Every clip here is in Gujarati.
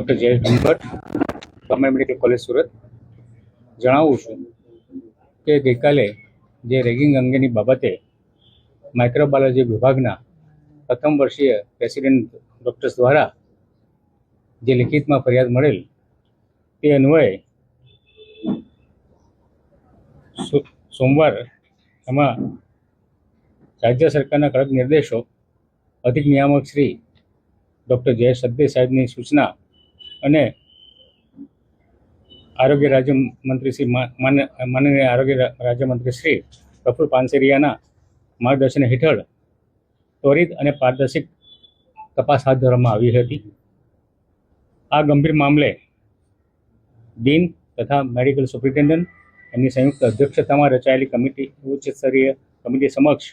Doctor Jayesh Brahmbhatt, government medical college Surat. જણાવું છું કે ગઈકાલે જે રેગિંગ અંગેની બાબતે માઇક્રોબાયોલોજી વિભાગના પ્રથમ વર્ષીય રેસિડેન્ટ ડૉક્ટર્સ દ્વારા જે લિખિતમાં ફરિયાદ મળેલ તે અન્વયે સોમવાર એમાં રાજ્ય સરકારના કડક નિર્દેશો અધિક નિયામક શ્રી ડૉક્ટર જયેશ સદે સાહેબની સૂચના અને આરોગ્ય રાજ્યમંત્રી શ્રી માનનીય આરોગ્ય રાજ્યમંત્રી શ્રી પ્રફુલ પાનસેરિયાના માર્ગદર્શન હેઠળ ત્વરિત અને પારદર્શક તપાસ હાથ ધરવામાં આવી હતી. આ ગંભીર મામલે ડીન તથા મેડિકલ સુપ્રિન્ટેન્ડન્ટ એમની સંયુક્ત અધ્યક્ષતામાં રચાયેલી કમિટી ઉચ્ચ સ્તરીય કમિટી સમક્ષ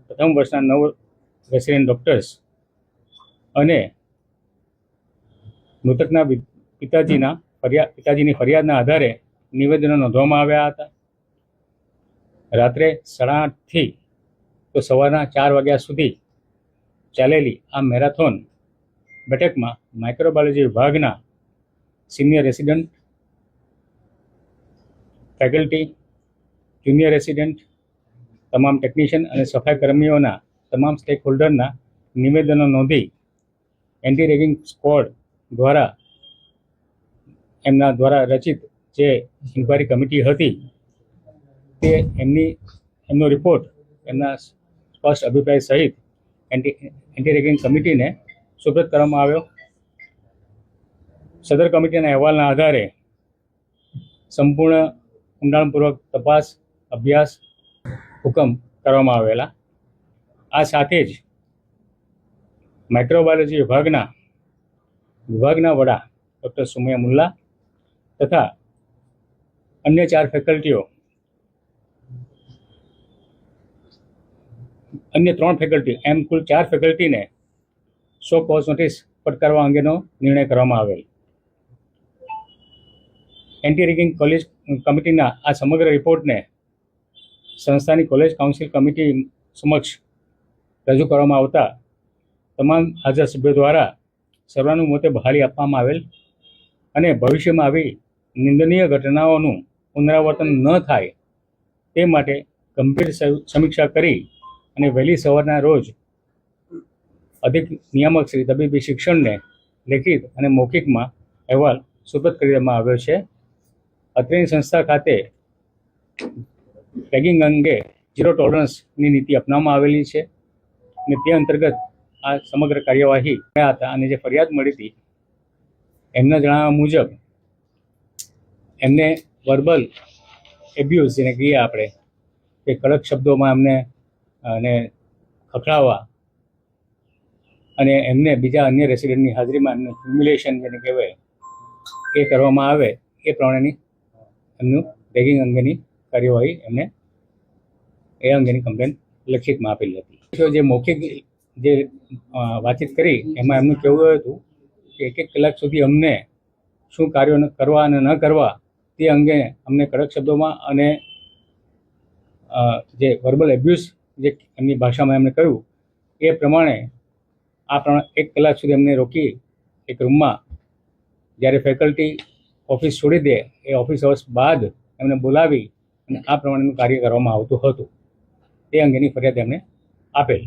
પ્રથમ વર્ષના 9 રેસિડેન્ટ ડૉક્ટર્સ અને મૃતકના પિતાજીની ફરિયાદના આધારે નિવેદનો નોંધવામાં આવ્યા હતા. રાત્રે 8:30 થી તો સવારના 4 વાગ્યા સુધી ચાલેલી આ મેરેથોન બેઠકમાં માઇક્રોબાયોલોજી વિભાગના senior resident, faculty, junior resident, તમામ ટેકનિશિયન અને સફાઈ કર્મીઓના તમામ સ્ટેક હોલ્ડરના નિવેદનો નોંધી એન્ટી રેગિંગ સ્ક્વોડ દ્વારા એમના દ્વારા રચિત જે ઇન્ક્વાયરી કમિટી હતી તે એમનો રિપોર્ટ એમના સ્પષ્ટ અભિપ્રાય સહિત એન્ટી રેગિંગ કમિટીને સુપ્રત કરવામાં આવ્યો. સદર કમિટીના અહેવાલના આધારે સંપૂર્ણ ઊંડાણપૂર્વક તપાસ અભ્યાસ હુકમ કરવામાં આવેલા. આ સાથે જ માઇક્રોબાયોલોજી વિભાગના વડા ડૉક્ટર સુમૈયા મુલ્લા તથા અન્ય 4 ફેકલ્ટીઓ, અન્ય 3 ફેકલ્ટી એમ કુલ 4 ફેકલ્ટીને સો કોઝ નોટિસ ફટકારવા અંગેનો નિર્ણય કરવામાં આવેલ. એન્ટી રેગિંગ કોલેજ કમિટીના આ સમગ્ર રિપોર્ટને સંસ્થાની કોલેજ કાઉન્સિલ કમિટી સમક્ષ રજૂ કરવામાં આવતા તમામ હાજર સભ્યો દ્વારા સર્વાનુમતે બહાલી આપવામાં આવેલ અને ભવિષ્યમાં આવી નિંદનીય ઘટનાઓનું પુનરાવર્તન ન થાય તે માટે ગંભીર સમીક્ષા કરી અને વહેલી સવારના રોજ અધિક નિયામક શ્રી તબીબી શિક્ષણને લેખિત અને મૌખિકમાં અહેવાલ સુપરત કરી દેવામાં આવ્યો છે. અત્રેની સંસ્થા ખાતે રેગિંગ અંગે 0 ટોલરન્સની નીતિ અપનાવવામાં આવેલી છે અને તે અંતર્ગત આ સમગ્ર કાર્યવાહી થયા હતા. અને જે ફરિયાદ મળી હતી એમના જણાવ્યા મુજબ એમને વર્બલ એબ્યુઝ જેને કહીએ આપણે કે કડક શબ્દોમાં એમને અને ખખડાવવા અને એમને બીજા અન્ય રેસિડેન્ટની હાજરીમાં એમને હ્યુમિલેશન જેને કહેવાય એ કરવામાં આવે એ પ્રમાણેની એમનું રેગિંગ અંગેની કાર્યવાહી એમને એ અંગેની કમ્પ્લેન લખિતમાં આપેલી હતી. જે મૌખિક જે વાતચીત કરી એમાં એમનું કહેવું હતું કે 1 કલાક સુધી અમને શું કાર્યો કરવા અને ન કરવા તે અંગે અમને કડક શબ્દોમાં અને જે વર્બલ એબ્યુઝ જે એમની ભાષામાં એમને કહ્યું એ પ્રમાણે 1 કલાક સુધી અમને રોકી એક રૂમમાં જ્યારે ફેકલ્ટી ઓફિસ છોડી દે એ ઓફિસ અવર્સ બાદ એમને બોલાવી અને આ પ્રમાણેનું કાર્ય કરવામાં આવતું હતું. તે અંગેની ફરિયાદ એમણે આપેલ.